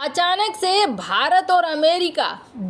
अचानक से भारत और अमेरिका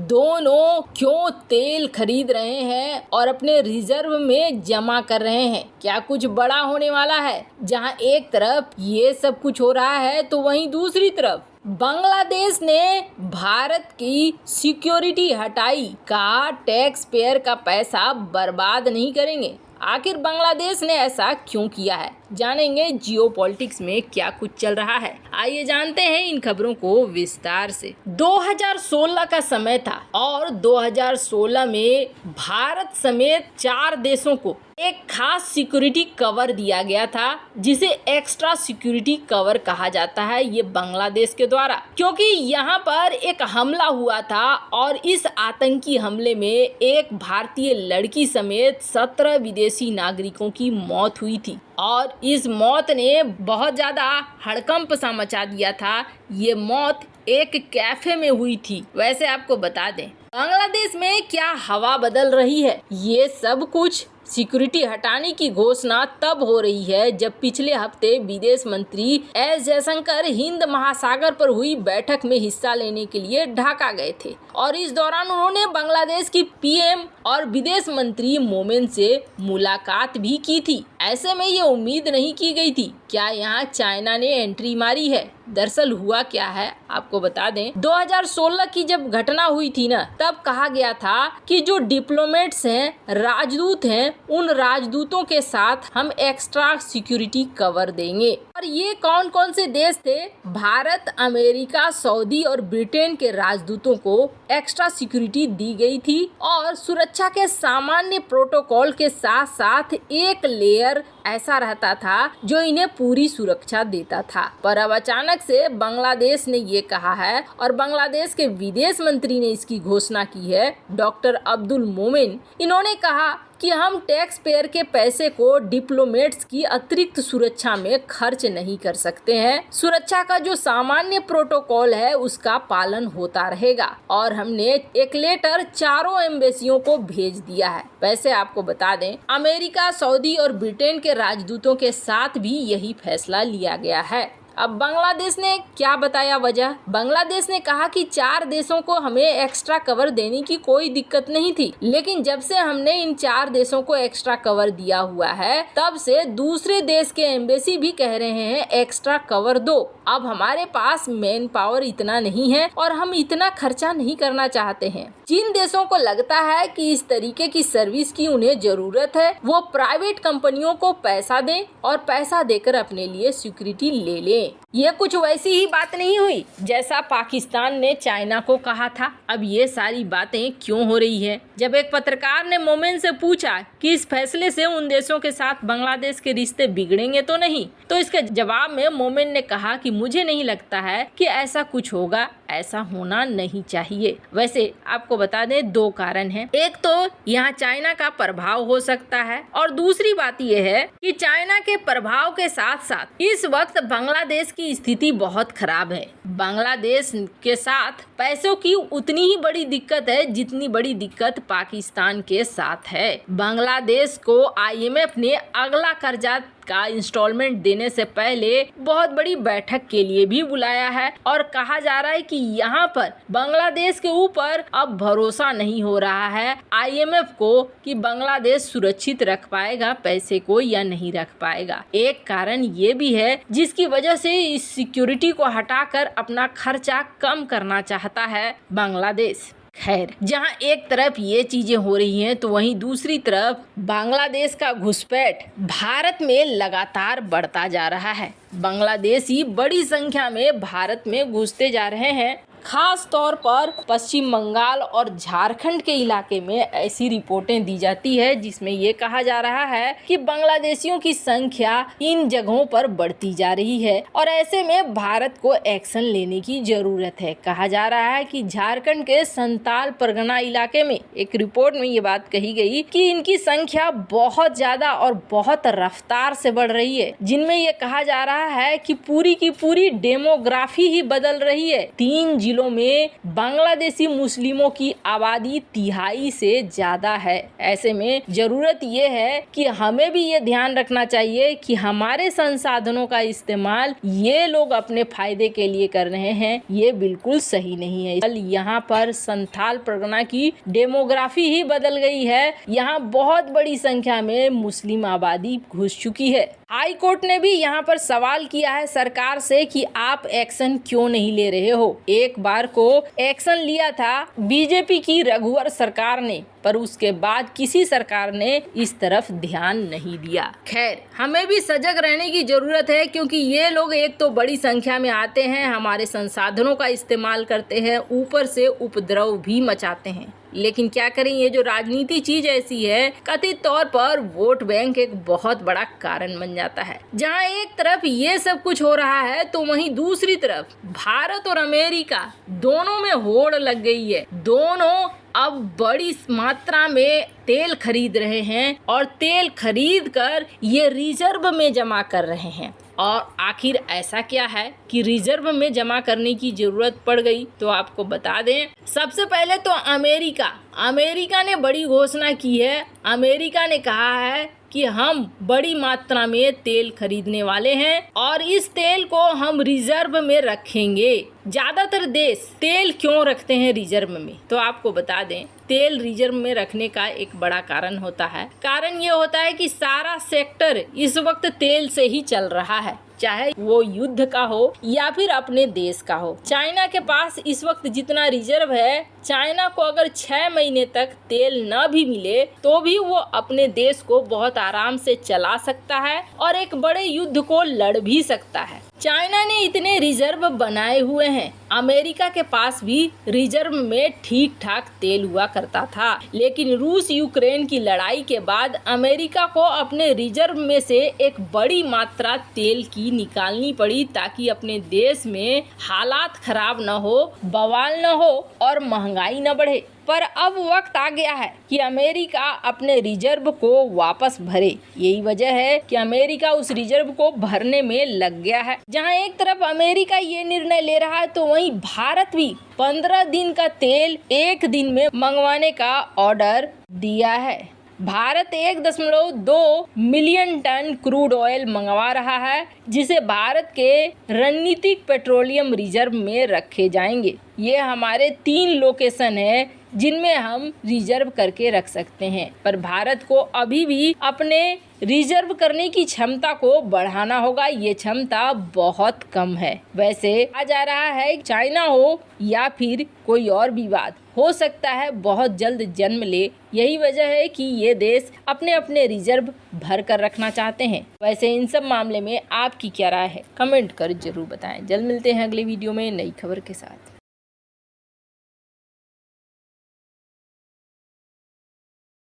दोनों क्यों तेल खरीद रहे हैं और अपने रिजर्व में जमा कर रहे हैं? क्या कुछ बड़ा होने वाला है? जहां एक तरफ ये सब कुछ हो रहा है तो वहीं दूसरी तरफ बांग्लादेश ने भारत की सिक्योरिटी हटाई। कहा टैक्स पेयर का पैसा बर्बाद नहीं करेंगे। आखिर बांग्लादेश ने ऐसा क्यों किया है? जानेंगे जियोपॉलिटिक्स में क्या कुछ चल रहा है। आइए जानते हैं इन खबरों को विस्तार से। 2016 का समय था और 2016 में भारत समेत 4 देशों को एक खास सिक्योरिटी कवर दिया गया था, जिसे एक्स्ट्रा सिक्योरिटी कवर कहा जाता है ये बांग्लादेश के द्वारा, क्योंकि यहाँ पर एक हमला हुआ था और इस आतंकी हमले में एक भारतीय लड़की समेत 17 विदेशी नागरिकों की मौत हुई थी और इस मौत ने बहुत ज़्यादा हड़कंप सा मचा दिया था। ये मौत एक कैफे में हुई थी। वैसे आपको बता दें बांग्लादेश में क्या हवा बदल रही है। ये सब कुछ सिक्योरिटी हटाने की घोषणा तब हो रही है जब पिछले हफ्ते विदेश मंत्री एस जयशंकर हिंद महासागर पर हुई बैठक में हिस्सा लेने के लिए ढाका गए थे और इस दौरान उन्होंने बांग्लादेश की पीएम और विदेश मंत्री मोमेन से मुलाकात भी की थी। ऐसे में ये उम्मीद नहीं की गई थी क्या यहाँ चाइना ने एंट्री मारी है। दरअसल हुआ क्या है आपको बता दें, 2016 की जब घटना हुई थी ना, तब कहा गया था कि जो डिप्लोमेट्स हैं, राजदूत हैं, उन राजदूतों के साथ हम एक्स्ट्रा सिक्योरिटी कवर देंगे। और ये कौन कौन से देश थे? भारत, अमेरिका, सऊदी और ब्रिटेन के राजदूतों को एक्स्ट्रा सिक्योरिटी दी गई थी और सुरक्षा के सामान्य प्रोटोकॉल के साथ साथ एक लेयर ऐसा रहता था जो इन्हें पूरी सुरक्षा देता था। पर अब अचानक से बांग्लादेश ने ये कहा है और बांग्लादेश के विदेश मंत्री ने इसकी घोषणा की है, डॉक्टर अब्दुल मोमेन। इन्होंने कहा कि हम टैक्स पेयर के पैसे को डिप्लोमेट्स की अतिरिक्त सुरक्षा में खर्च नहीं कर सकते हैं। सुरक्षा का जो सामान्य प्रोटोकॉल है उसका पालन होता रहेगा और हमने एक लेटर चारों एम्बेसियों को भेज दिया है। वैसे आपको बता दें अमेरिका, सऊदी और ब्रिटेन के राजदूतों के साथ भी यही फैसला लिया गया है। अब बांग्लादेश ने क्या बताया वजह? बांग्लादेश ने कहा कि 4 देशों को हमें एक्स्ट्रा कवर देने की कोई दिक्कत नहीं थी, लेकिन जब से हमने इन 4 देशों को एक्स्ट्रा कवर दिया हुआ है तब से दूसरे देश के एम्बेसी भी कह रहे हैं एक्स्ट्रा कवर दो। अब हमारे पास मैन पावर इतना नहीं है और हम इतना खर्चा नहीं करना चाहते हैं। जिन देशों को लगता है कि इस तरीके की सर्विस की उन्हें जरूरत है, वो प्राइवेट कंपनियों को पैसा दें और पैसा देकर अपने लिए सिक्योरिटी ले लें। ये कुछ वैसी ही बात नहीं हुई जैसा पाकिस्तान ने चाइना को कहा था। अब ये सारी बातें क्यों हो रही है? जब एक पत्रकार ने मोमेन से पूछा कि इस फैसले से उन देशों के साथ बांग्लादेश के रिश्ते बिगड़ेंगे तो नहीं, तो इसके जवाब में मोमेन ने कहा कि मुझे नहीं लगता है कि ऐसा कुछ होगा, ऐसा होना नहीं चाहिए। वैसे आपको बता दें 2 कारण हैं। एक तो यहाँ चाइना का प्रभाव हो सकता है और दूसरी बात यह है कि चाइना के प्रभाव के साथ साथ इस वक्त बांग्लादेश की स्थिति बहुत खराब है। बांग्लादेश के साथ पैसों की उतनी ही बड़ी दिक्कत है जितनी बड़ी दिक्कत पाकिस्तान के साथ है। बांग्लादेश को आईएमएफ ने अगला कर्जा का इंस्टॉलमेंट देने से पहले बहुत बड़ी बैठक के लिए भी बुलाया है और कहा जा रहा है कि यहाँ पर बांग्लादेश के ऊपर अब भरोसा नहीं हो रहा है आईएमएफ को कि बांग्लादेश सुरक्षित रख पाएगा पैसे को या नहीं रख पाएगा। एक कारण ये भी है जिसकी वजह से इस सिक्योरिटी को हटाकर अपना खर्चा कम करना चाहता है बांग्लादेश। खैर, जहां एक तरफ ये चीजें हो रही हैं तो वहीं दूसरी तरफ बांग्लादेश का घुसपैठ भारत में लगातार बढ़ता जा रहा है। बांग्लादेशी बड़ी संख्या में भारत में घुसते जा रहे हैं। खास तौर पर पश्चिम बंगाल और झारखंड के इलाके में ऐसी रिपोर्टें दी जाती है जिसमें ये कहा जा रहा है कि बांग्लादेशियों की संख्या इन जगहों पर बढ़ती जा रही है और ऐसे में भारत को एक्शन लेने की जरूरत है। कहा जा रहा है कि झारखंड के संताल परगना इलाके में एक रिपोर्ट में ये बात कही गई कि इनकी संख्या बहुत ज्यादा और बहुत रफ्तार से बढ़ रही है, जिनमें ये कहा जा रहा है कि पूरी की पूरी डेमोग्राफी ही बदल रही है। 3 जिलों में बांग्लादेशी मुस्लिमों की आबादी 3/4 से ज्यादा है। ऐसे में जरूरत ये है कि हमें भी ये ध्यान रखना चाहिए कि हमारे संसाधनों का इस्तेमाल ये लोग अपने फायदे के लिए कर रहे हैं, ये बिल्कुल सही नहीं है। कल यहाँ पर संथाल परगना की डेमोग्राफी ही बदल गई है। यहाँ बहुत बड़ी संख्या में मुस्लिम आबादी घुस चुकी है। हाई कोर्ट ने भी यहाँ पर सवाल किया है सरकार से कि आप एक्शन क्यों नहीं ले रहे हो। एक बार को एक्शन लिया था बीजेपी की रघुवर सरकार ने, पर उसके बाद किसी सरकार ने इस तरफ ध्यान नहीं दिया। खैर, हमें भी सजग रहने की जरूरत है, क्योंकि ये लोग एक तो बड़ी संख्या में आते हैं, हमारे संसाधनों का इस्तेमाल करते हैं, ऊपर से उपद्रव भी मचाते हैं। लेकिन क्या करें, ये जो राजनीति चीज ऐसी है, कथित तौर पर वोट बैंक एक बहुत बड़ा कारण बन जाता है। जहां एक तरफ ये सब कुछ हो रहा है, तो वहीं दूसरी तरफ भारत और अमेरिका दोनों में होड़ लग गई है। दोनों अब बड़ी मात्रा में तेल खरीद रहे हैं और तेल खरीद कर ये रिजर्व में जमा कर रहे हैं। और आखिर ऐसा क्या है कि रिजर्व में जमा करने की जरूरत पड़ गई, तो आपको बता दें। सबसे पहले तो अमेरिका ने बड़ी घोषणा की है। अमेरिका ने कहा है कि हम बड़ी मात्रा में तेल खरीदने वाले हैं और इस तेल को हम रिजर्व में रखेंगे। ज्यादातर देश तेल क्यों रखते हैं रिजर्व में, तो आपको बता दें, तेल रिजर्व में रखने का एक बड़ा कारण होता है। कारण ये होता है कि सारा सेक्टर इस वक्त तेल से ही चल रहा है, चाहे वो युद्ध का हो या फिर अपने देश का हो। चाइना के पास इस वक्त जितना रिजर्व है, चाइना को अगर 6 महीने तक तेल न भी मिले तो भी वो अपने देश को बहुत आराम से चला सकता है और एक बड़े युद्ध को लड़ भी सकता है। चाइना ने इतने रिजर्व बनाए हुए हैं। अमेरिका के पास भी रिजर्व में ठीक ठाक तेल हुआ करता था, लेकिन रूस यूक्रेन की लड़ाई के बाद अमेरिका को अपने रिजर्व में से एक बड़ी मात्रा तेल की निकालनी पड़ी, ताकि अपने देश में हालात खराब न हो, बवाल न हो और महंगाई न बढ़े। पर अब वक्त आ गया है कि अमेरिका अपने रिजर्व को वापस भरे। यही वजह है कि अमेरिका उस रिजर्व को भरने में लग गया है। जहां एक तरफ अमेरिका ये निर्णय ले रहा है, तो वहीं भारत भी 15 दिन का तेल एक दिन में मंगवाने का ऑर्डर दिया है। Bharat 1.2 million tonne crude oil मंगवा रहा है, जिसे भारत के रणनीतिक पेट्रोलियम रिजर्व में रखे जाएंगे। ये हमारे 3 लोकेशन है जिनमें हम रिजर्व करके रख सकते हैं, पर भारत को अभी भी अपने रिजर्व करने की क्षमता को बढ़ाना होगा। ये क्षमता बहुत कम है। वैसे आ जा रहा है चाइना हो या फिर कोई और विवाद हो सकता है बहुत जल्द जन्म ले। यही वजह है कि ये देश अपने अपने रिजर्व भर कर रखना चाहते हैं। वैसे इन सब मामले में आपकी क्या राय है, कमेंट कर जरूर बताएं। जल्द मिलते हैं अगले वीडियो में नई खबर के साथ।